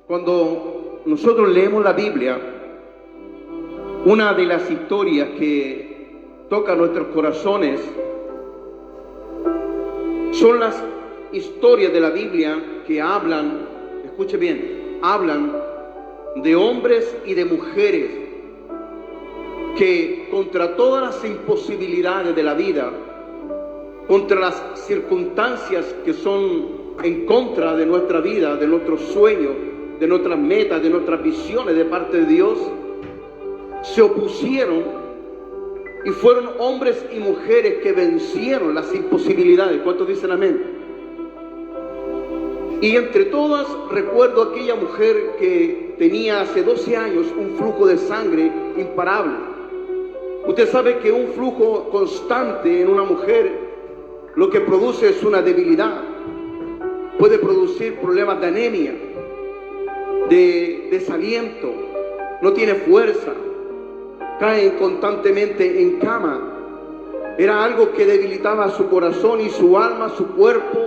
Cuando nosotros leemos la Biblia, una de las historias que toca nuestros corazones son las historias de la Biblia que hablan, escuche bien, hablan de hombres y de mujeres que contra todas las imposibilidades de la vida, contra las circunstancias que son en contra de nuestra vida, de nuestros sueños, de nuestras metas, de nuestras visiones de parte de Dios, se opusieron y fueron hombres y mujeres que vencieron las imposibilidades. ¿Cuántos dicen amén? Y entre todas recuerdo aquella mujer que tenía hace 12 años un flujo de sangre imparable. Usted sabe que un flujo constante en una mujer lo que produce es una debilidad. Puede producir problemas de anemia, de desaliento, no tiene fuerza, cae constantemente en cama. Era algo que debilitaba su corazón y su alma, su cuerpo.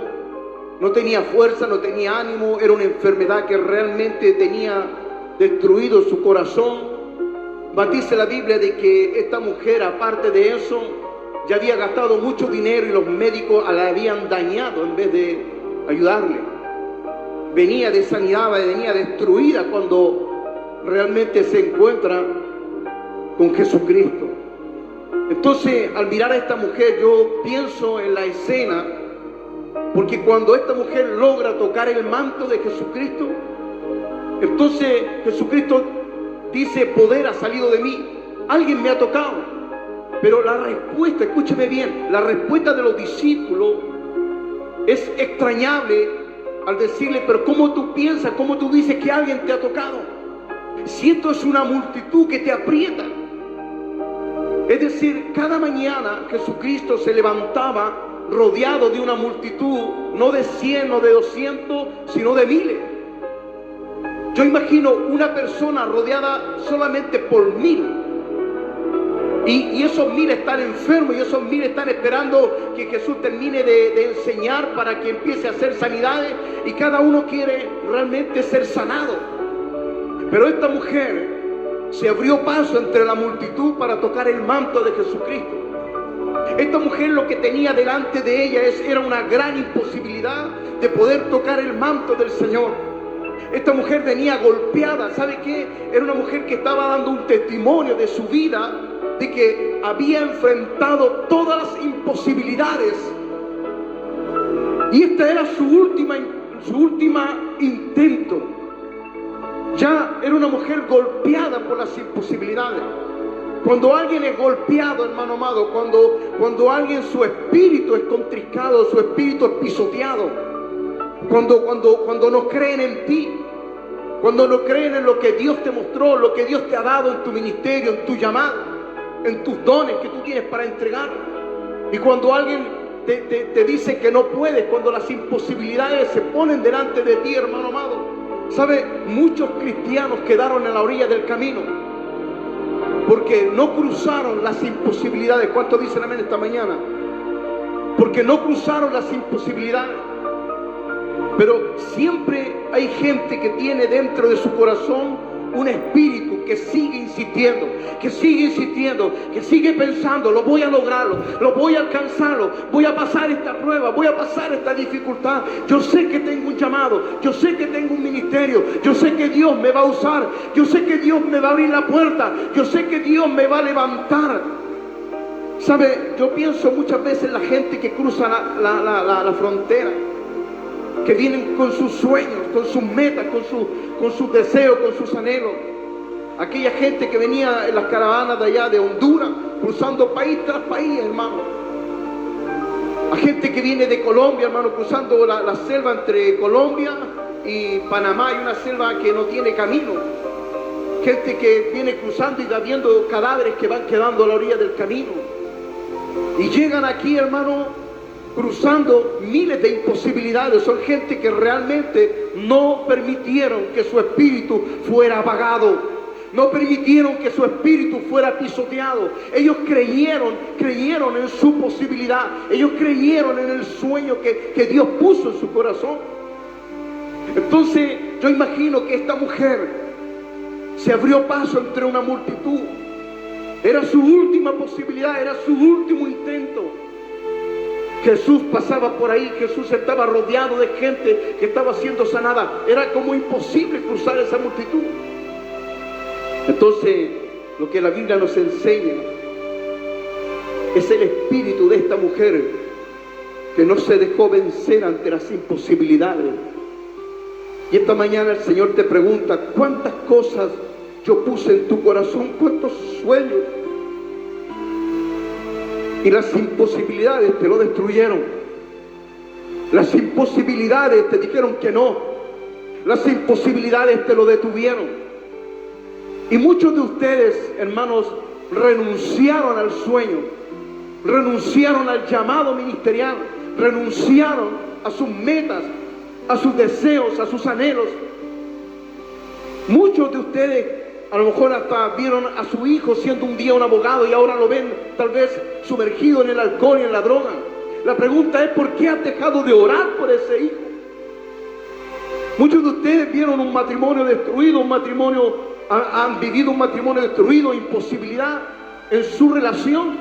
No tenía fuerza, no tenía ánimo. Era una enfermedad que realmente tenía destruido su corazón. Dice la Biblia de que esta mujer, aparte de eso, ya había gastado mucho dinero y los médicos la habían dañado en vez de ayudarle. Venía desanimada, venía destruida cuando realmente se encuentra con Jesucristo. Entonces, al mirar a esta mujer, yo pienso en la escena, porque cuando esta mujer logra tocar el manto de Jesucristo, entonces Jesucristo dice: poder ha salido de mí, alguien me ha tocado. Pero la respuesta, escúcheme bien, la respuesta de los discípulos es extrañable al decirle: pero ¿cómo tú piensas, cómo tú dices que alguien te ha tocado? Si esto es una multitud que te aprieta. Es decir, cada mañana Jesucristo se levantaba rodeado de una multitud, no de 100 o de 200, sino de miles. Yo imagino una persona rodeada solamente por 1000. Y esos 1000 están enfermos, y esos 1000 están esperando que Jesús termine de enseñar para que empiece a hacer sanidades, y cada uno quiere realmente ser sanado. Pero esta mujer se abrió paso entre la multitud para tocar el manto de Jesucristo. Esta mujer, lo que tenía delante de ella era una gran imposibilidad de poder tocar el manto del Señor. Esta mujer venía golpeada. ¿Sabe qué? Era una mujer que estaba dando un testimonio de su vida, de que había enfrentado todas las imposibilidades, y esta era su última intento. Ya era una mujer golpeada por las imposibilidades. Cuando alguien es golpeado, hermano amado, cuando alguien, su espíritu es contrincado, su espíritu es pisoteado, cuando no creen en ti, cuando no creen en lo que Dios te mostró, lo que Dios te ha dado en tu ministerio, en tu llamado, en tus dones que tú tienes para entregar, y cuando alguien te dice que no puedes, cuando las imposibilidades se ponen delante de ti, hermano amado, ¿sabe? Muchos cristianos quedaron en la orilla del camino porque no cruzaron las imposibilidades. ¿Cuántos dicen amén esta mañana? Porque no cruzaron las imposibilidades. Pero siempre hay gente que tiene dentro de su corazón un espíritu que sigue insistiendo, que sigue pensando: lo voy a lograrlo, lo voy a alcanzarlo, voy a pasar esta prueba, voy a pasar esta dificultad. Yo sé que tengo un llamado, yo sé que tengo un ministerio, yo sé que Dios me va a usar, yo sé que Dios me va a abrir la puerta, yo sé que Dios me va a levantar. ¿Sabe? Yo pienso muchas veces en la gente que cruza la frontera, que vienen con sus sueños, con sus metas, con sus deseos, con sus anhelos. Aquella gente que venía en las caravanas de allá de Honduras, cruzando país tras país, hermano. A gente que viene de Colombia, hermano, cruzando la selva entre Colombia y Panamá. Hay una selva que no tiene camino. Gente que viene cruzando y va viendo cadáveres que van quedando a la orilla del camino. Y llegan aquí, hermano, cruzando miles de imposibilidades. Son gente que realmente no permitieron que su espíritu fuera apagado, no permitieron que su espíritu fuera pisoteado. Ellos creyeron en su posibilidad, ellos creyeron en el sueño que Dios puso en su corazón. Entonces yo imagino que esta mujer se abrió paso entre una multitud. Era su última posibilidad, era su último intento. Jesús pasaba por ahí, Jesús estaba rodeado de gente que estaba siendo sanada. Era como imposible cruzar esa multitud. Entonces, lo que la Biblia nos enseña es el espíritu de esta mujer que no se dejó vencer ante las imposibilidades. Y esta mañana el Señor te pregunta: ¿cuántas cosas yo puse en tu corazón? ¿Cuántos sueños? Y las imposibilidades te lo destruyeron. Las imposibilidades te dijeron que no. Las imposibilidades te lo detuvieron. Y muchos de ustedes, hermanos, renunciaron al sueño, renunciaron al llamado ministerial, renunciaron a sus metas, a sus deseos, a sus anhelos. Muchos de ustedes a lo mejor hasta vieron a su hijo siendo un día un abogado y ahora lo ven tal vez sumergido en el alcohol y en la droga. La pregunta es: ¿por qué has dejado de orar por ese hijo? Muchos de ustedes vieron un matrimonio destruido, han vivido un matrimonio destruido, imposibilidad en su relación,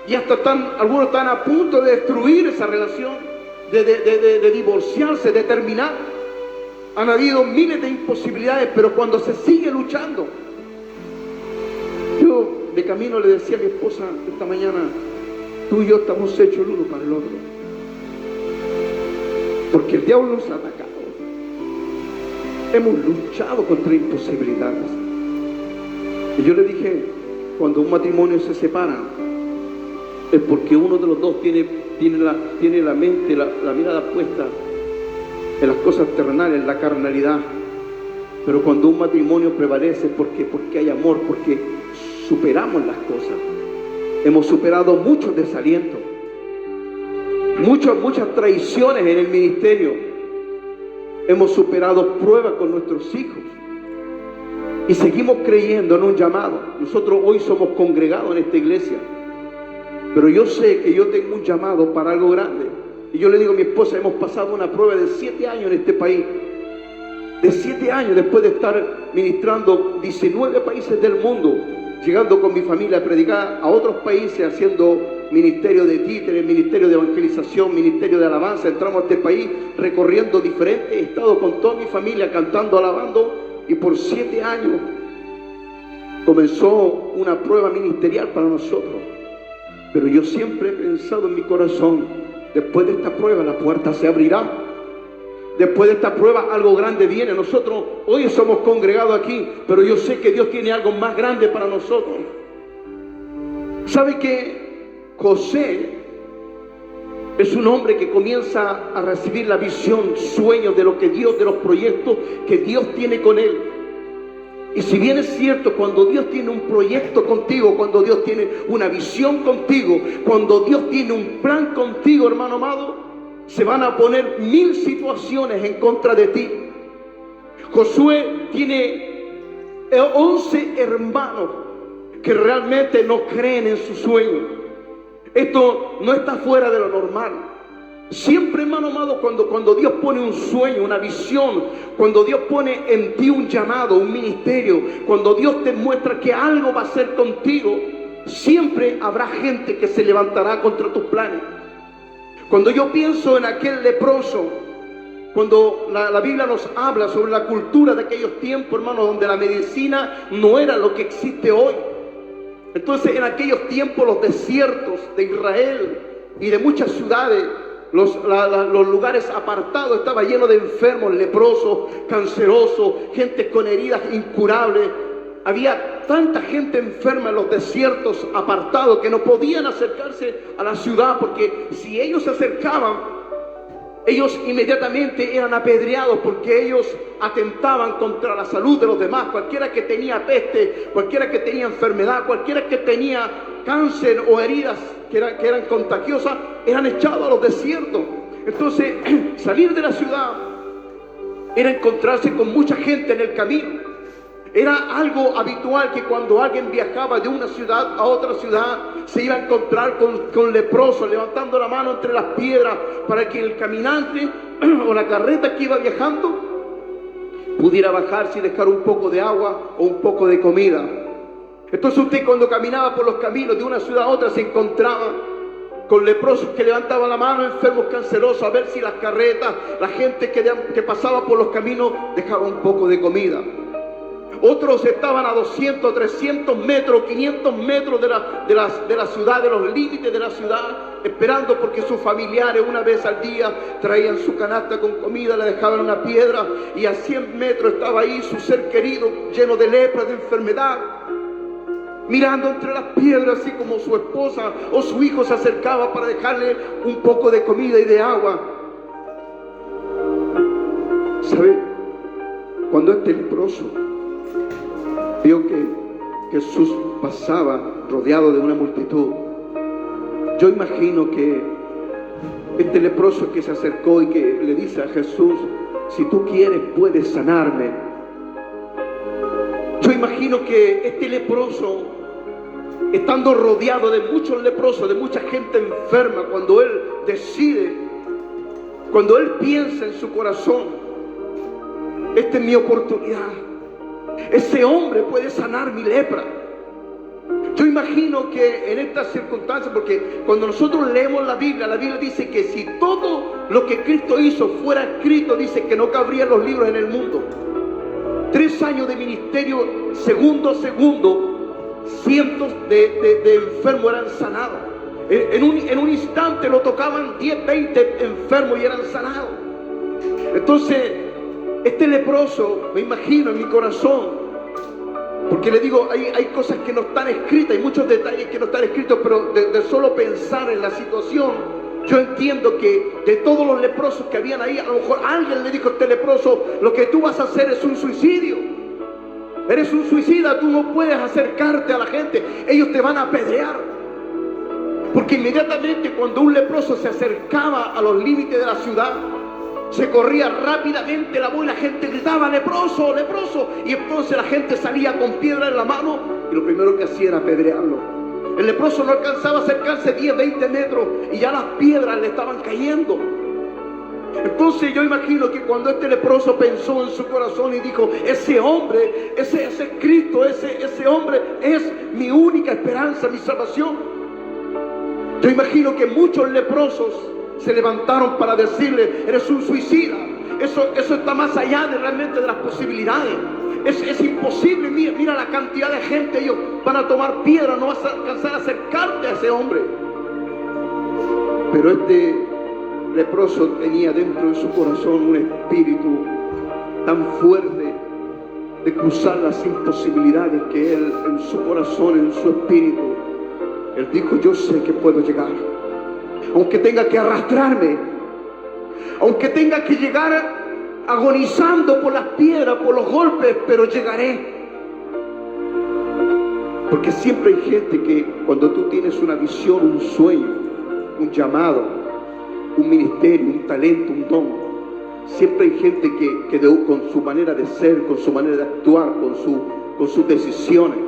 y hasta algunos están a punto de destruir esa relación, de divorciarse, de terminar. Han habido miles de imposibilidades, pero cuando se sigue luchando. Yo de camino le decía a mi esposa esta mañana: tú y yo estamos hechos el uno para el otro, porque el diablo nos ha atacado. Hemos luchado contra imposibilidades. Y yo le dije: cuando un matrimonio se separa, es porque uno de los dos tiene la mente, la mirada puesta en las cosas terrenales, en la carnalidad. Pero cuando un matrimonio prevalece, porque hay amor, porque superamos las cosas. Hemos superado muchos desalientos, muchas traiciones en el ministerio. Hemos superado pruebas con nuestros hijos y seguimos creyendo en un llamado. Nosotros hoy somos congregados en esta iglesia, pero yo sé que yo tengo un llamado para algo grande. Y yo le digo a mi esposa: hemos pasado una prueba de 7 años en este país. De 7 años después de estar ministrando 19 países del mundo, llegando con mi familia a predicar a otros países, haciendo ministerio de títeres, ministerio de evangelización, ministerio de alabanza. Entramos a este país recorriendo diferentes estados con toda mi familia, cantando, alabando. Y por 7 años comenzó una prueba ministerial para nosotros. Pero yo siempre he pensado en mi corazón: después de esta prueba la puerta se abrirá. Después de esta prueba algo grande viene. Nosotros hoy somos congregados aquí, pero yo sé que Dios tiene algo más grande para nosotros. ¿Sabe que José es un hombre que comienza a recibir la visión, sueños de lo que Dios, de los proyectos que Dios tiene con él? Y si bien es cierto, cuando Dios tiene un proyecto contigo, cuando Dios tiene una visión contigo, cuando Dios tiene un plan contigo, hermano amado, se van a poner 1000 situaciones en contra de ti. Josué tiene 11 hermanos que realmente no creen en su sueño. Esto no está fuera de lo normal. Siempre, hermano amado, cuando Dios pone un sueño, una visión, cuando Dios pone en ti un llamado, un ministerio, cuando Dios te muestra que algo va a hacer contigo, siempre habrá gente que se levantará contra tus planes. Cuando yo pienso en aquel leproso, cuando la Biblia nos habla sobre la cultura de aquellos tiempos, hermano, donde la medicina no era lo que existe hoy. Entonces, en aquellos tiempos, los desiertos de Israel y de muchas ciudades, los lugares apartados estaban llenos de enfermos, leprosos, cancerosos, gente con heridas incurables. Había tanta gente enferma en los desiertos apartados que no podían acercarse a la ciudad, porque si ellos se acercaban, ellos inmediatamente eran apedreados, porque ellos atentaban contra la salud de los demás. Cualquiera que tenía peste, cualquiera que tenía enfermedad, cualquiera que tenía cáncer o heridas que eran contagiosas, eran echados a los desiertos. Entonces, salir de la ciudad era encontrarse con mucha gente en el camino. Era algo habitual que cuando alguien viajaba de una ciudad a otra ciudad, se iba a encontrar con leprosos, levantando la mano entre las piedras para que el caminante o la carreta que iba viajando pudiera bajarse y dejar un poco de agua o un poco de comida. Entonces usted, cuando caminaba por los caminos de una ciudad a otra, se encontraba con leprosos que levantaban la mano, enfermos cancerosos, a ver si las carretas, la gente que pasaba por los caminos dejaba un poco de comida. Otros estaban a 200, 300 metros, 500 metros de la ciudad, de los límites de la ciudad, esperando porque sus familiares una vez al día traían su canasta con comida, le dejaban una piedra, y a 100 metros estaba ahí su ser querido, lleno de lepra, de enfermedad, mirando entre las piedras, así como su esposa o su hijo se acercaba para dejarle un poco de comida y de agua. ¿Sabe? Cuando este leproso vio que Jesús pasaba rodeado de una multitud, yo imagino que este leproso que se acercó y que le dice a Jesús: si tú quieres, puedes sanarme. Yo imagino que este leproso, estando rodeado de muchos leprosos, de mucha gente enferma, cuando él decide, cuando él piensa en su corazón: esta es mi oportunidad, ese hombre puede sanar mi lepra. Yo imagino que en estas circunstancias, porque cuando nosotros leemos la Biblia dice que si todo lo que Cristo hizo fuera escrito, dice que no cabrían los libros en el mundo. 3 años de ministerio, segundo a segundo, cientos de enfermos eran sanados. En un instante lo tocaban 10, 20 enfermos y eran sanados. Entonces, este leproso, me imagino en mi corazón, porque le digo, hay cosas que no están escritas, hay muchos detalles que no están escritos, pero de solo pensar en la situación, yo entiendo que de todos los leprosos que habían ahí, a lo mejor alguien le dijo a este leproso: lo que tú vas a hacer es un suicidio. Eres un suicida, tú no puedes acercarte a la gente, ellos te van a apedrear. Porque inmediatamente cuando un leproso se acercaba a los límites de la ciudad, se corría rápidamente la voz y la gente gritaba: leproso, leproso. Y entonces la gente salía con piedra en la mano y lo primero que hacía era apedrearlo. El leproso no alcanzaba a acercarse 10, 20 metros y ya las piedras le estaban cayendo. Entonces yo imagino que cuando este leproso pensó en su corazón y dijo: ese hombre, ese Cristo, ese hombre es mi única esperanza, mi salvación. Yo imagino que muchos leprosos se levantaron para decirle: eres un suicida, eso está más allá realmente de las posibilidades, es imposible, mira la cantidad de gente, ellos van a tomar piedra, no vas a alcanzar a acercarte a ese hombre. Pero este leproso tenía dentro de su corazón un espíritu tan fuerte de cruzar las imposibilidades, que él, en su corazón, en su espíritu, él dijo: yo sé que puedo llegar, aunque tenga que arrastrarme, aunque tenga que llegar agonizando por las piedras, por los golpes, pero llegaré. Porque siempre hay gente que cuando tú tienes una visión, un sueño, un llamado, un ministerio, un talento, un don, siempre hay gente que con su manera de ser, con su manera de actuar, con sus decisiones,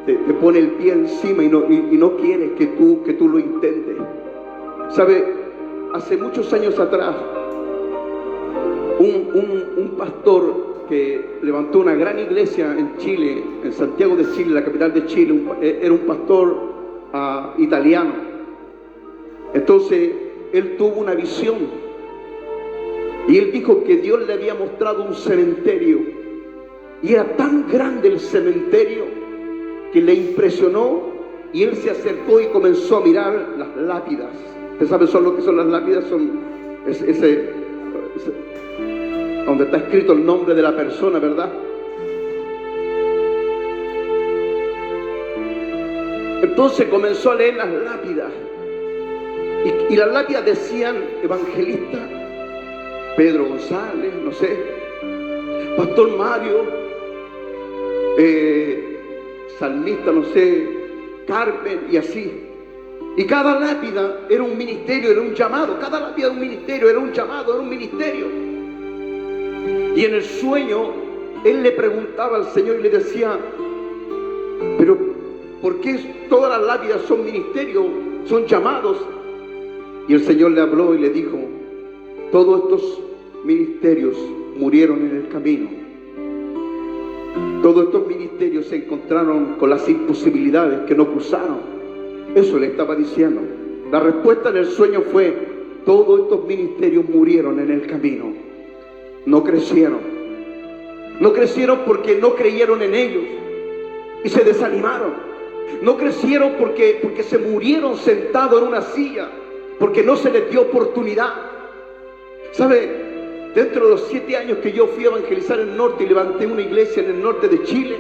te pone el pie encima y no quiere que tú lo intentes. ¿Sabe? Hace muchos años atrás, un pastor que levantó una gran iglesia en Chile, en Santiago de Chile, la capital de Chile, era un pastor italiano. Entonces, él tuvo una visión y él dijo que Dios le había mostrado un cementerio, y era tan grande el cementerio que le impresionó, y él se acercó y comenzó a mirar las lápidas. ¿Usted sabe lo que son las lápidas? Son donde está escrito el nombre de la persona, ¿verdad? Entonces comenzó a leer las lápidas, y las lápidas decían: evangelista Pedro González, no sé, pastor Mario, salmista, no sé, Carmen, y así. Y cada lápida era un ministerio, era un llamado. Cada lápida era un ministerio, era un llamado, era un ministerio. Y en el sueño, él le preguntaba al Señor y le decía: pero ¿por qué todas las lápidas son ministerios, son llamados? Y el Señor le habló y le dijo: todos estos ministerios murieron en el camino. Todos estos ministerios se encontraron con las imposibilidades que no cruzaron. Eso le estaba diciendo. La respuesta en el sueño fue: todos estos ministerios murieron en el camino. No crecieron. No crecieron porque no creyeron en ellos y se desanimaron. No crecieron porque se murieron sentados en una silla, porque no se les dio oportunidad. ¿Sabe? Dentro de los 7 años que yo fui a evangelizar en el norte y levanté una iglesia en el norte de Chile,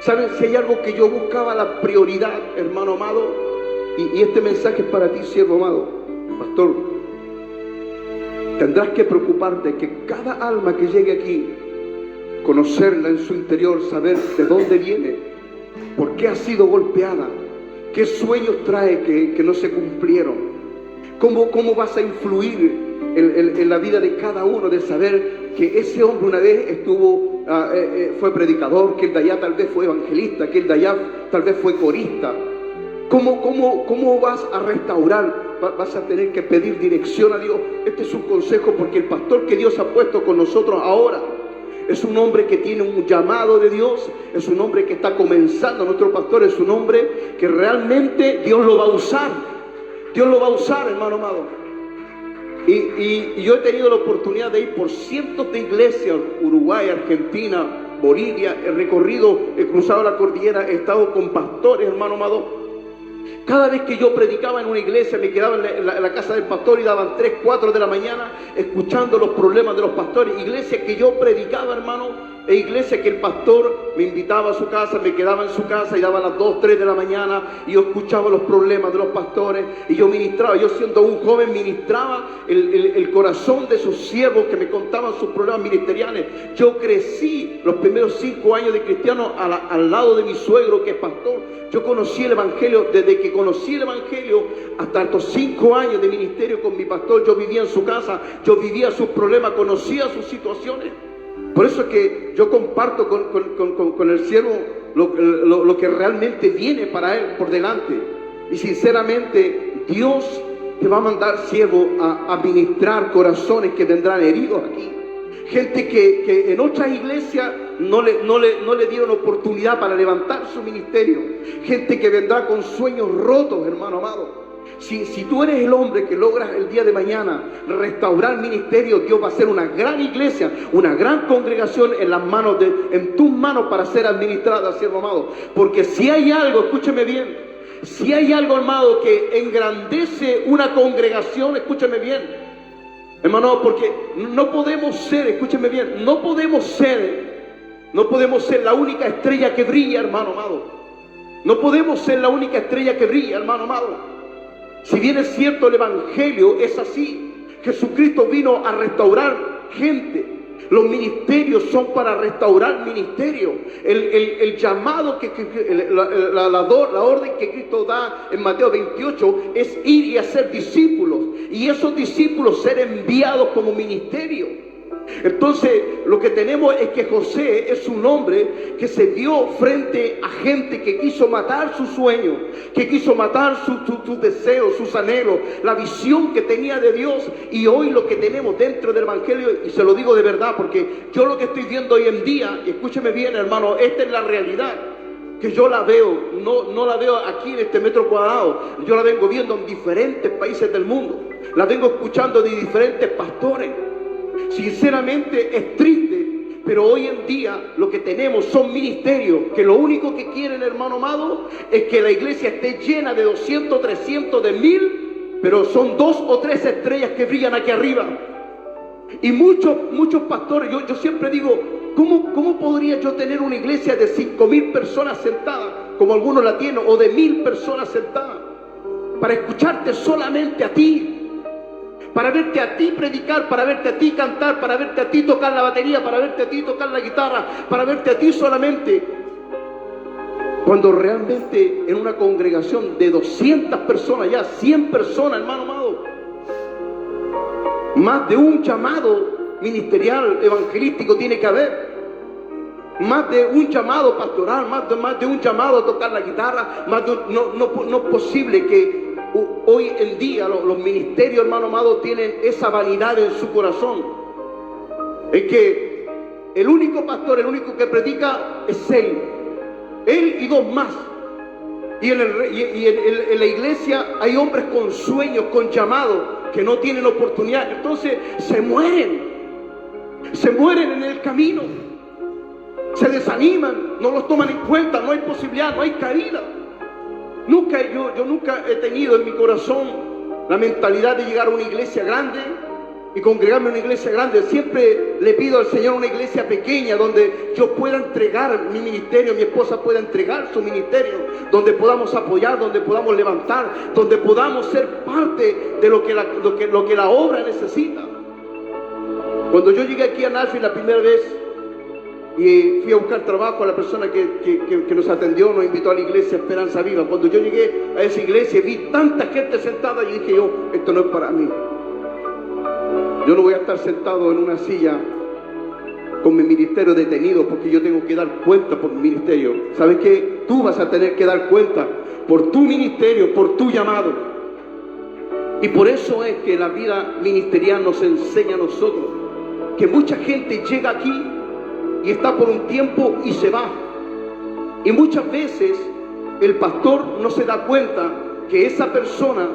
¿saben? Si hay algo que yo buscaba, la prioridad, hermano amado, y este mensaje es para ti, siervo amado, pastor, tendrás que preocuparte que cada alma que llegue aquí, conocerla en su interior, saber de dónde viene, por qué ha sido golpeada, qué sueños trae que no se cumplieron, cómo vas a influir en la vida de cada uno, de saber que ese hombre una vez fue predicador, que el de allá tal vez fue evangelista, que el de allá tal vez fue corista. ¿Cómo vas a restaurar? Vas a tener que pedir dirección a Dios. Este es un consejo, porque el pastor que Dios ha puesto con nosotros ahora es un hombre que tiene un llamado de Dios, es un hombre que está comenzando. Nuestro pastor es un hombre que realmente Dios lo va a usar. Dios lo va a usar, hermano amado. Y yo he tenido la oportunidad de ir por cientos de iglesias, Uruguay, Argentina, Bolivia, he cruzado la cordillera, he estado con pastores, hermano amado. Cada vez que yo predicaba en una iglesia, me quedaba en la casa del pastor y daban 3, 4 de la mañana escuchando los problemas de los pastores. Iglesias que yo predicaba, hermano, e iglesias que el pastor me invitaba a su casa, me quedaba en su casa y daban las 2, 3 de la mañana y yo escuchaba los problemas de los pastores y yo ministraba. Yo, siendo un joven, ministraba el corazón de sus siervos que me contaban sus problemas ministeriales. Yo crecí los primeros 5 años de cristiano al lado de mi suegro, que es pastor. Yo conocí el evangelio, desde que conocí el evangelio hasta estos 5 años de ministerio con mi pastor. Yo vivía en su casa, yo vivía sus problemas, conocía sus situaciones. Por eso es que yo comparto con el siervo lo que realmente viene para él por delante. Y sinceramente, Dios te va a mandar, siervo, a ministrar corazones que vendrán heridos aquí. Gente que en otras iglesias no le dieron oportunidad para levantar su ministerio. Gente que vendrá con sueños rotos, hermano amado. Si tú eres el hombre que logras el día de mañana restaurar ministerio, Dios va a hacer una gran iglesia, una gran congregación en tus manos para ser administrada, siervo amado. Porque si hay algo, escúcheme bien, si hay algo, amado, que engrandece una congregación, escúcheme bien, hermano, porque no podemos ser, escúcheme bien, no podemos ser la única estrella que brilla, hermano amado. No podemos ser la única estrella que brilla, hermano amado. Si bien es cierto, el evangelio es así. Jesucristo vino a restaurar gente. Los ministerios son para restaurar ministerios. El llamado la orden que Cristo da en Mateo 28 es ir y hacer discípulos. Y esos discípulos ser enviados como ministerio. Entonces, lo que tenemos es que José es un hombre que se dio frente a gente que quiso matar sus sueños, que quiso matar sus deseos, sus anhelos, la visión que tenía de Dios. Y hoy lo que tenemos dentro del evangelio, y se lo digo de verdad, porque yo lo que estoy viendo hoy en día, y escúcheme bien, hermano, esta es la realidad, que yo la veo, no la veo aquí en este metro cuadrado, yo la vengo viendo en diferentes países del mundo, la vengo escuchando de diferentes pastores. Sinceramente es triste, pero hoy en día lo que tenemos son ministerios que lo único que quieren, hermano amado, es que la iglesia esté llena de 200, 300, de 1000, pero son 2 o 3 estrellas que brillan aquí arriba. Y muchos pastores, yo siempre digo, ¿cómo podría yo tener una iglesia de 5.000 personas sentadas, como algunos la tienen, o de 1.000 personas sentadas, para escucharte solamente a ti? Para verte a ti predicar, para verte a ti cantar, para verte a ti tocar la batería, para verte a ti tocar la guitarra, para verte a ti solamente. Cuando realmente en una congregación de 200 personas, ya 100 personas, hermano amado, más de un llamado ministerial, evangelístico tiene que haber. Más de un llamado pastoral, más de un llamado a tocar la guitarra, no es posible que hoy en día los ministerios, hermano amado, tienen esa vanidad en su corazón. en que el único pastor, el único que predica es Él y dos más. Y en la iglesia hay hombres con sueños, con llamados, que no tienen oportunidad. Entonces se mueren en el camino, se desaniman, no los toman en cuenta, no hay posibilidad, no hay cabida. Yo nunca he tenido en mi corazón la mentalidad de llegar a una iglesia grande y congregarme en una iglesia grande. Siempre le pido al Señor una iglesia pequeña donde yo pueda entregar mi ministerio, mi esposa pueda entregar su ministerio, donde podamos apoyar, donde podamos levantar, donde podamos ser parte de lo que la obra necesita. Cuando yo llegué aquí a Nashville la primera vez y fui a buscar trabajo, a la persona que nos atendió, nos invitó a la iglesia Esperanza Viva. Cuando yo llegué a esa iglesia vi tanta gente sentada y dije yo, esto no es para mí. Yo no voy a estar sentado en una silla con mi ministerio detenido, porque yo tengo que dar cuenta por mi ministerio. ¿Sabes qué? Tú vas a tener que dar cuenta por tu ministerio, por tu llamado. Y por eso es que la vida ministerial nos enseña a nosotros que mucha gente llega aquí y está por un tiempo y se va. Y muchas veces el pastor no se da cuenta que esa persona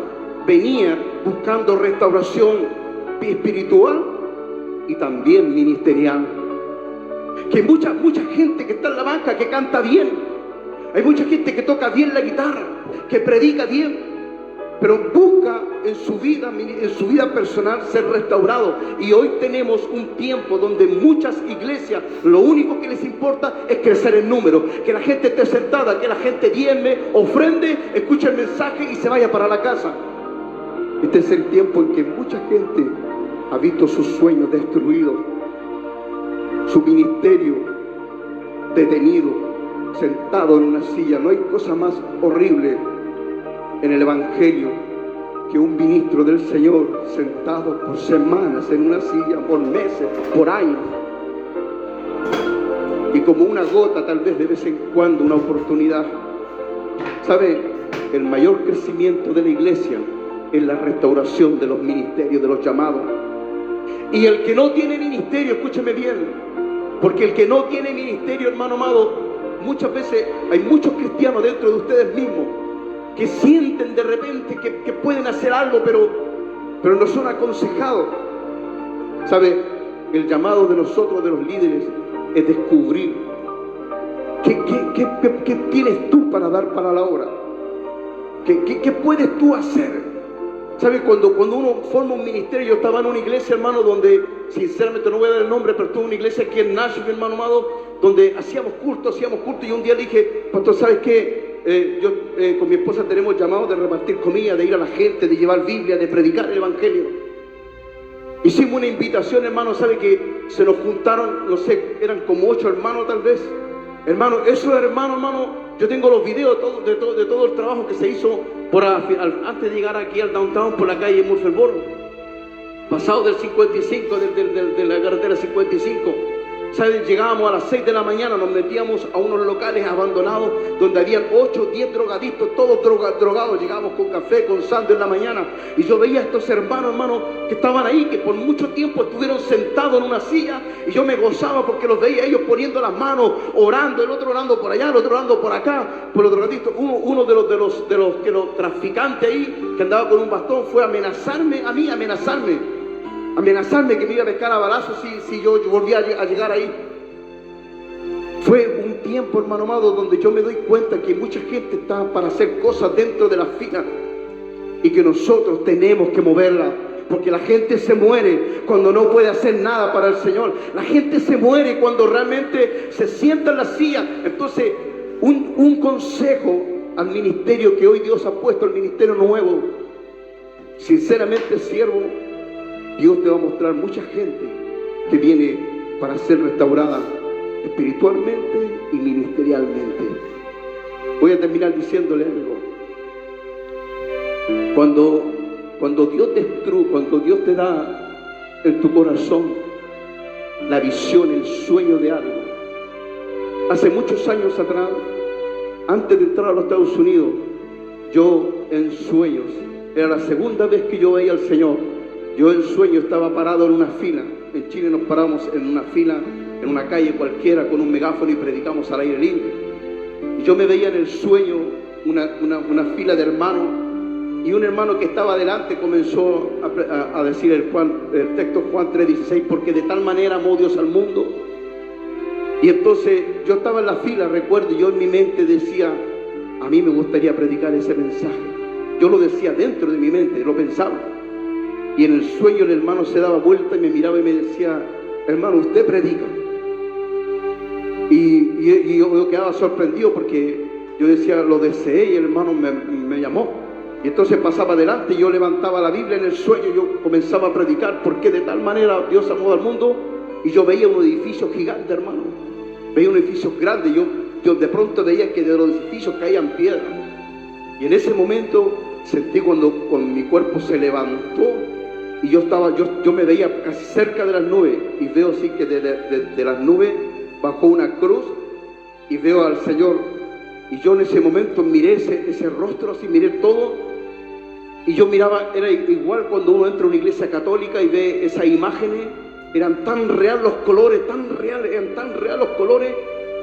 venía buscando restauración espiritual y también ministerial. Que mucha gente que está en la banca, que canta bien, hay mucha gente que toca bien la guitarra, que predica bien, pero busca en su vida personal ser restaurado. Y hoy tenemos un tiempo donde muchas iglesias lo único que les importa es crecer en número, que la gente esté sentada, que la gente diezme, ofrende, escuche el mensaje y se vaya para la casa. Este es el tiempo en que mucha gente ha visto sus sueños destruidos, su ministerio detenido, sentado en una silla. No hay cosa más horrible en el evangelio que un ministro del Señor sentado por semanas en una silla, por meses, por años, y como una gota tal vez de vez en cuando una oportunidad. ¿Sabe? El mayor crecimiento de la iglesia es la restauración de los ministerios, de los llamados. Y el que no tiene ministerio, escúcheme bien, porque el que no tiene ministerio, hermano amado, muchas veces hay muchos cristianos dentro de ustedes mismos que sienten de repente que pueden hacer algo, pero no son aconsejados. ¿Sabe? El llamado de nosotros, de los líderes, es descubrir qué tienes tú para dar para la obra. ¿Qué puedes tú hacer? ¿Sabe? Cuando uno forma un ministerio, yo estaba en una iglesia, hermano, donde, sinceramente no voy a dar el nombre, pero tuve una iglesia aquí en Nashville, hermano amado, donde hacíamos culto, y un día dije, pastor, ¿sabes qué? Yo con mi esposa tenemos llamado de repartir comida, de ir a la gente, de llevar Biblia, de predicar el evangelio. Hicimos una invitación, hermano, ¿sabe? Que se nos juntaron, no sé, eran como 8 hermanos tal vez. Hermano, eso hermano, yo tengo los videos de todo el trabajo que se hizo antes de llegar aquí al downtown, por la calle Murfreesboro, pasado del 55, de la carretera 55. ¿Sabes? Llegábamos a las 6 de la mañana, nos metíamos a unos locales abandonados donde habían 8 o 10 drogadictos, todos drogados. Llegábamos con café, con sándwich en la mañana, y yo veía a estos hermanos, que estaban ahí, que por mucho tiempo estuvieron sentados en una silla, y yo me gozaba porque los veía ellos poniendo las manos, orando, el otro orando por allá, el otro orando por acá, por los drogadictos. Uno de los traficantes ahí, que andaba con un bastón, fue a amenazarme que me iba a pescar a balazos si yo volvía a llegar ahí. Fue un tiempo, hermano amado, donde yo me doy cuenta que mucha gente está para hacer cosas dentro de la fila y que nosotros tenemos que moverla, porque la gente se muere cuando no puede hacer nada para el Señor. La gente se muere cuando realmente se sienta en la silla. Entonces, un consejo al ministerio que hoy Dios ha puesto, el ministerio nuevo, sinceramente, siervo, Dios te va a mostrar mucha gente que viene para ser restaurada espiritualmente y ministerialmente. Voy a terminar diciéndole algo. Cuando Dios te da en tu corazón la visión, el sueño de algo. Hace muchos años atrás, antes de entrar a los Estados Unidos, yo en sueños, era la segunda vez que yo veía al Señor. Yo en sueño estaba parado en una fila en Chile nos paramos en una fila, en una calle cualquiera, con un megáfono y predicamos al aire libre. Y yo me veía en el sueño una fila de hermanos, y un hermano que estaba adelante comenzó a decir el texto Juan 3:16, porque de tal manera amó Dios al mundo. Y entonces yo estaba en la fila, recuerdo, y yo en mi mente decía, a mí me gustaría predicar ese mensaje. Yo lo decía dentro de mi mente, lo pensaba. Y en el sueño el hermano se daba vuelta y me miraba y me decía, hermano, usted predica. Y yo quedaba sorprendido porque yo decía, lo deseé, y el hermano me llamó. Y entonces pasaba adelante y yo levantaba la Biblia en el sueño, yo comenzaba a predicar, porque de tal manera Dios amó al mundo. Y yo veía un edificio gigante, hermano. Veía un edificio grande. Yo de pronto veía que de los edificios caían piedras. Y en ese momento sentí cuando mi cuerpo se levantó, y yo me veía casi cerca de las nubes, y veo así que de las nubes bajó una cruz, y veo al Señor. Y yo en ese momento miré ese rostro, así miré todo, y yo miraba, era igual cuando uno entra a una iglesia católica y ve esas imágenes. Eran tan reales los colores, eran tan reales los colores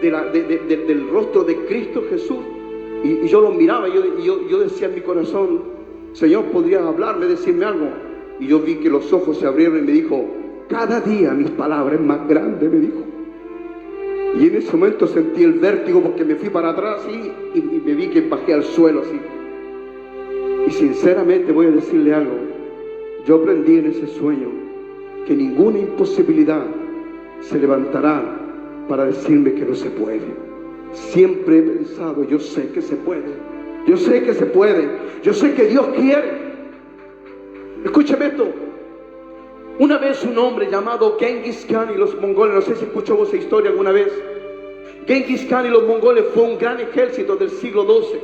del rostro de Cristo Jesús. Y yo los miraba, y yo decía en mi corazón, Señor, ¿podrías hablarme, decirme algo? Y yo vi que los ojos se abrieron y me dijo, cada día mis palabras es más grande, me dijo. Y en ese momento sentí el vértigo, porque me fui para atrás y me vi que bajé al suelo así. Y sinceramente voy a decirle algo, yo aprendí en ese sueño que ninguna imposibilidad se levantará para decirme que no se puede. Siempre he pensado, yo sé que se puede, yo sé que se puede, yo sé que Dios quiere. Escúcheme esto. Una vez un hombre llamado Genghis Khan y los mongoles, no sé si escuchó esa historia alguna vez. Genghis Khan y los mongoles fue un gran ejército del siglo XII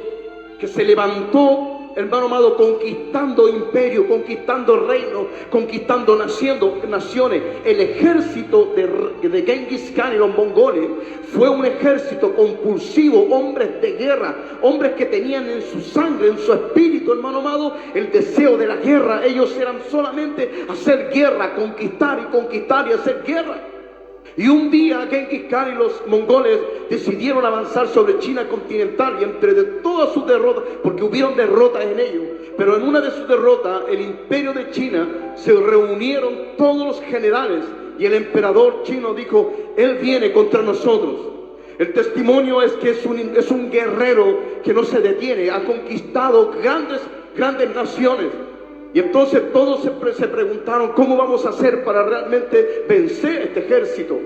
que se levantó, hermano amado, conquistando imperios, conquistando reinos, conquistando naciones. El ejército de Genghis Khan y los mongoles fue un ejército compulsivo, hombres de guerra, hombres que tenían en su sangre, en su espíritu, hermano amado, el deseo de la guerra. Ellos eran solamente hacer guerra, conquistar y hacer guerra. Y un día Genghis Khan y los mongoles decidieron avanzar sobre China continental, y entre de todas sus derrotas, porque hubieron derrotas en ellos, pero en una de sus derrotas, el imperio de China, se reunieron todos los generales, y el emperador chino dijo, él viene contra nosotros. El testimonio es que es un guerrero que no se detiene, ha conquistado grandes naciones. Y entonces todos se preguntaron, ¿cómo vamos a hacer para realmente vencer este ejército?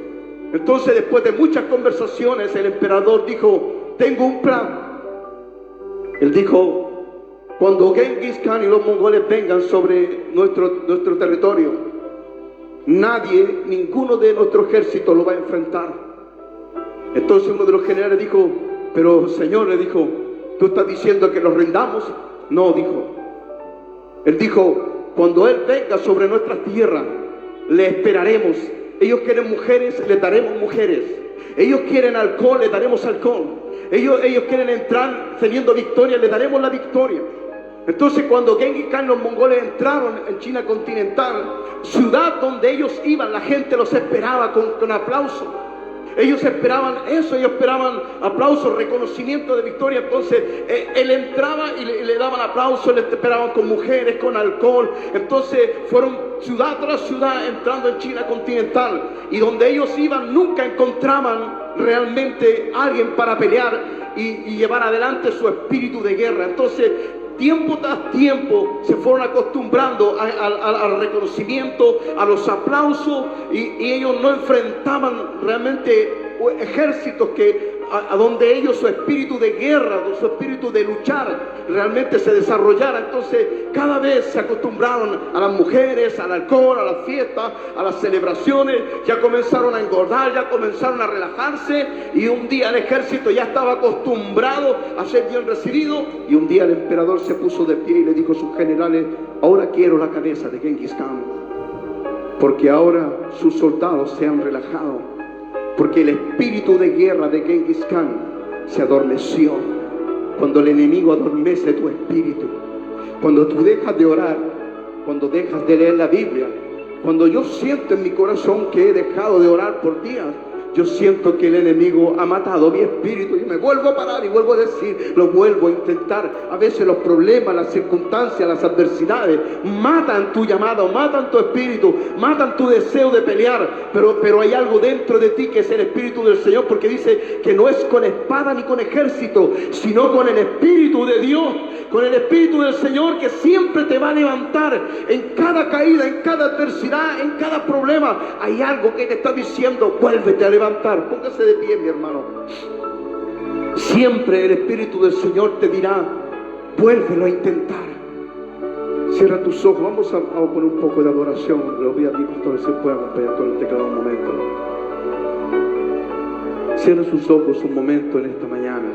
Entonces, después de muchas conversaciones, el emperador dijo, tengo un plan. Él dijo, cuando Genghis Khan y los mongoles vengan sobre nuestro territorio, ninguno de nuestro ejército lo va a enfrentar. Entonces uno de los generales dijo, pero Señor, le dijo, ¿tú estás diciendo que nos rindamos? No, dijo. Él dijo, cuando Él venga sobre nuestra tierra, le esperaremos. Ellos quieren mujeres, les daremos mujeres. Ellos quieren alcohol, les daremos alcohol. Ellos quieren entrar teniendo victoria, les daremos la victoria. Entonces cuando Genghis Khan y los mongoles entraron en China continental, ciudad donde ellos iban, la gente los esperaba con aplausos. Ellos esperaban eso, ellos esperaban aplausos, reconocimiento de victoria. Entonces él entraba y le daban aplausos, le esperaban con mujeres, con alcohol. Entonces fueron ciudad tras ciudad entrando en China continental, y donde ellos iban nunca encontraban realmente alguien para pelear y llevar adelante su espíritu de guerra. Entonces tiempo tras tiempo se fueron acostumbrando al reconocimiento, a los aplausos, y ellos no enfrentaban realmente ejércitos a donde ellos, su espíritu de guerra, su espíritu de luchar realmente se desarrollara. Entonces cada vez se acostumbraron a las mujeres, al alcohol, a las fiestas, a las celebraciones. Ya comenzaron a engordar, ya comenzaron a relajarse, y un día el ejército ya estaba acostumbrado a ser bien recibido. Y un día el emperador se puso de pie y le dijo a sus generales, ahora quiero la cabeza de Genghis Khan, porque ahora sus soldados se han relajado, porque el espíritu de guerra de Genghis Khan se adormeció. Cuando el enemigo adormece tu espíritu, cuando tú dejas de orar, cuando dejas de leer la Biblia, cuando yo siento en mi corazón que he dejado de orar por días, yo siento que el enemigo ha matado mi espíritu y me vuelvo a parar y vuelvo a decir, lo vuelvo a intentar. A veces los problemas, las circunstancias, las adversidades matan tu llamado, matan tu espíritu, matan tu deseo de pelear, pero hay algo dentro de ti que es el Espíritu del Señor, porque dice que no es con espada ni con ejército, sino con el Espíritu de Dios, con el Espíritu del Señor, que siempre te va a levantar en cada caída, en cada adversidad, en cada problema. Hay algo que te está diciendo, vuélvete a levantar. Póngase de pie, mi hermano. Siempre el Espíritu del Señor te dirá, vuélvelo a intentar. Cierra tus ojos. Vamos a poner un poco de adoración. Lo voy a mi pastor, se puede acompañar con el teclado un momento. Cierra sus ojos un momento en esta mañana,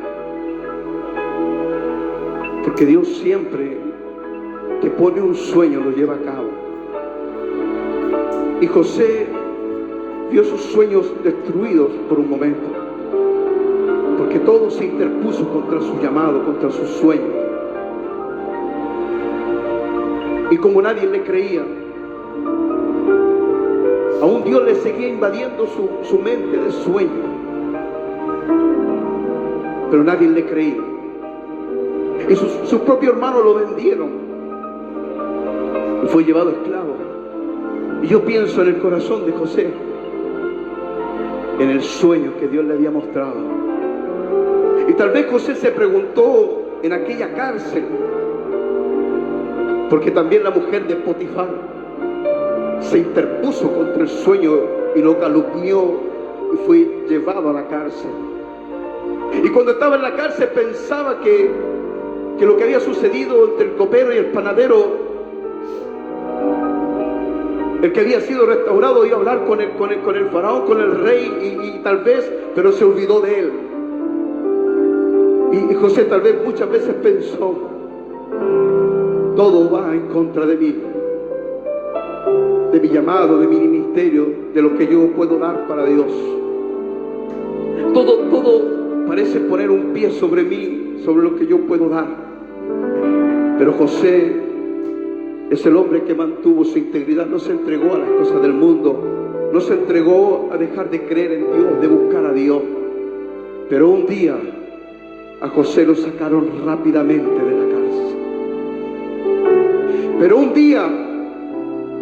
porque Dios siempre que pone un sueño lo lleva a cabo. Y José vio sus sueños destruidos por un momento, porque todo se interpuso contra su llamado, contra sus sueños. Y como nadie le creía, aún Dios le seguía invadiendo su mente de sueño, pero nadie le creía. Y sus propios hermanos lo vendieron y fue llevado esclavo. Y yo pienso en el corazón de José, en el sueño que Dios le había mostrado. Y tal vez José se preguntó en aquella cárcel, porque también la mujer de Potifar se interpuso contra el sueño y lo calumnió y fue llevado a la cárcel. Y cuando estaba en la cárcel pensaba que lo que había sucedido entre el copero y el panadero, el que había sido restaurado, iba a hablar con el faraón, con el rey, y tal vez, pero se olvidó de él. Y José tal vez muchas veces pensó, todo va en contra de mí, de mi llamado, de mi ministerio, de lo que yo puedo dar para Dios. Todo parece poner un pie sobre mí, sobre lo que yo puedo dar. Pero José es el hombre que mantuvo su integridad, no se entregó a las cosas del mundo, no se entregó a dejar de creer en Dios, de buscar a Dios. Pero un día a José lo sacaron rápidamente de la cárcel. Pero un día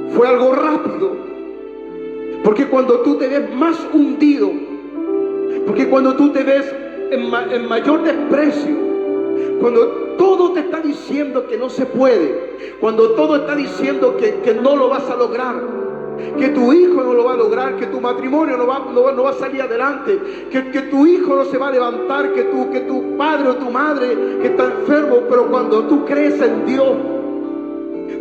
fue algo rápido, porque cuando tú te ves más hundido, porque cuando tú te ves en mayor desprecio, cuando todo te está diciendo que no se puede, cuando todo está diciendo que no lo vas a lograr, que tu hijo no lo va a lograr, que tu matrimonio no va a salir adelante, que tu hijo no se va a levantar, que tu padre o tu madre que está enfermo, pero cuando tú crees en Dios,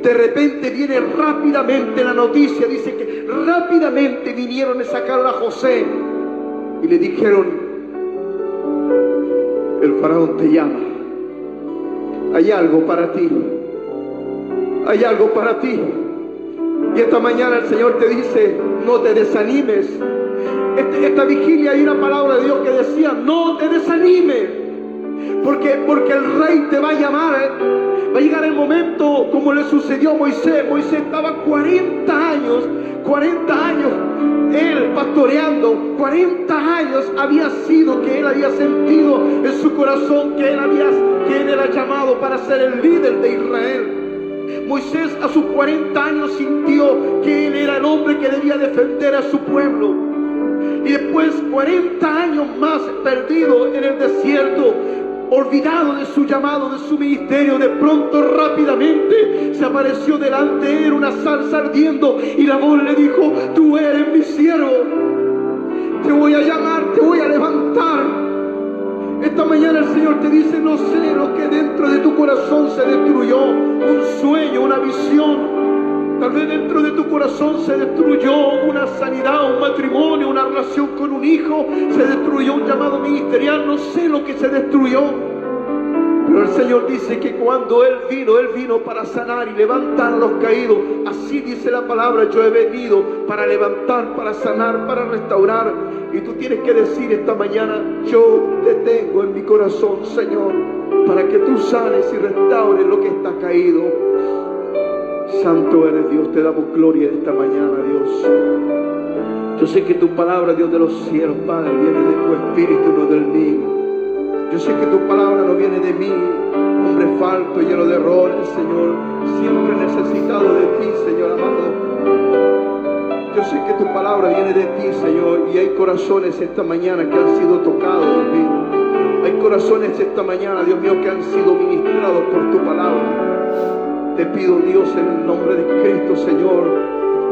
de repente viene rápidamente la noticia. Dice que rápidamente vinieron y sacaron a José y le dijeron, el faraón te llama, hay algo para ti, hay algo para ti. Y esta mañana el Señor te dice, no te desanimes. Esta vigilia hay una palabra de Dios que decía, no te desanimes, porque el rey te va a llamar. Va a llegar el momento como le sucedió a Moisés. Moisés estaba 40 años él pastoreando. 40 años había sido que él había sentido en su corazón que él era llamado para ser el líder de Israel. Moisés a sus 40 años sintió que él era el hombre que debía defender a su pueblo. Y después 40 años más perdido en el desierto, olvidado de su llamado, de su ministerio, de pronto rápidamente se apareció delante de él una zarza ardiendo y la voz le dijo, tú eres mi siervo, te voy a llamar, te voy a levantar. Esta mañana el Señor te dice, no sé lo que dentro de tu corazón se destruyó, un sueño, una visión. Tal vez dentro de tu corazón se destruyó una sanidad, un matrimonio, una relación con un hijo, se destruyó un llamado ministerial, no sé lo que se destruyó. Pero el Señor dice que cuando Él vino para sanar y levantar a los caídos. Así dice la palabra, yo he venido para levantar, para sanar, para restaurar. Y tú tienes que decir esta mañana, yo te tengo en mi corazón, Señor, para que tú sanes y restaures lo que está caído. Santo eres Dios, te damos gloria esta mañana, Dios. Yo sé que tu palabra, Dios de los cielos, Padre, viene de tu espíritu, no del mío. Yo sé que tu palabra no viene de mí, hombre falto, lleno de errores, Señor, siempre necesitado de ti, Señor amado. Yo sé que tu palabra viene de ti, Señor, y hay corazones esta mañana que han sido tocados, Dios mío. Hay corazones esta mañana, Dios mío, que han sido ministrados por tu palabra. Te pido, Dios, en el nombre de Cristo, Señor,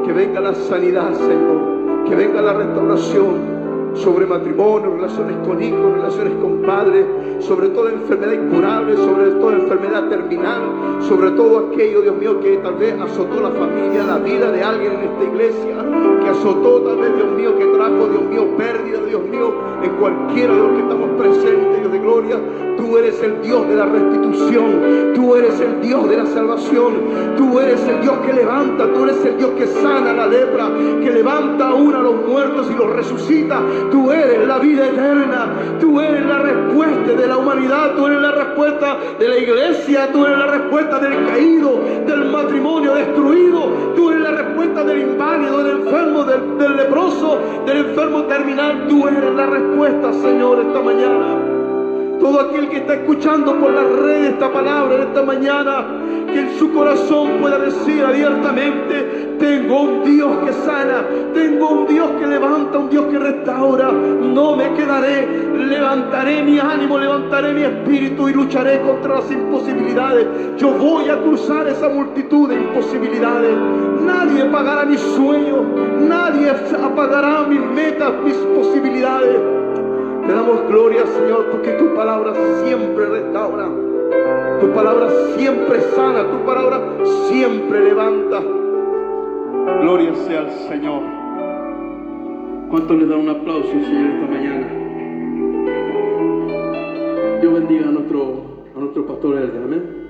que venga la sanidad, Señor, que venga la restauración sobre matrimonio, relaciones con hijos, relaciones con padres, sobre toda enfermedad incurable, sobre toda enfermedad terminal, sobre todo aquello, Dios mío, que tal vez azotó la familia, la vida de alguien en esta iglesia, que azotó tal vez, Dios mío, que trajo, Dios mío, pérdida, Dios mío, en cualquiera de los que estamos presentes, Dios de gloria. Tú eres el Dios de la restitución, tú eres el Dios de la salvación, tú eres el Dios que levanta, tú eres el Dios que sana la lepra, que levanta aún a los muertos y los resucita. Tú eres la vida eterna, tú eres la respuesta de la humanidad, tú eres la respuesta de la iglesia, tú eres la respuesta del caído, del matrimonio destruido, tú eres la respuesta del inválido, del enfermo, del leproso, del enfermo terminal. Tú eres la respuesta, Señor, esta mañana. Todo aquel que está escuchando por la red esta palabra en esta mañana, que en su corazón pueda decir abiertamente: tengo un Dios que sana, tengo un Dios que levanta, un Dios que restaura. No me quedaré, levantaré mi ánimo, levantaré mi espíritu y lucharé contra las imposibilidades. Yo voy a cruzar esa multitud de imposibilidades. Nadie pagará mis sueños, nadie apagará mis metas, mis posibilidades. Te damos gloria, Señor, porque tu palabra siempre restaura, tu palabra siempre sana, tu palabra siempre levanta. Gloria sea al Señor. ¿Cuántos le dan un aplauso, Señor, esta mañana? Dios bendiga a nuestro pastor Elder, amén.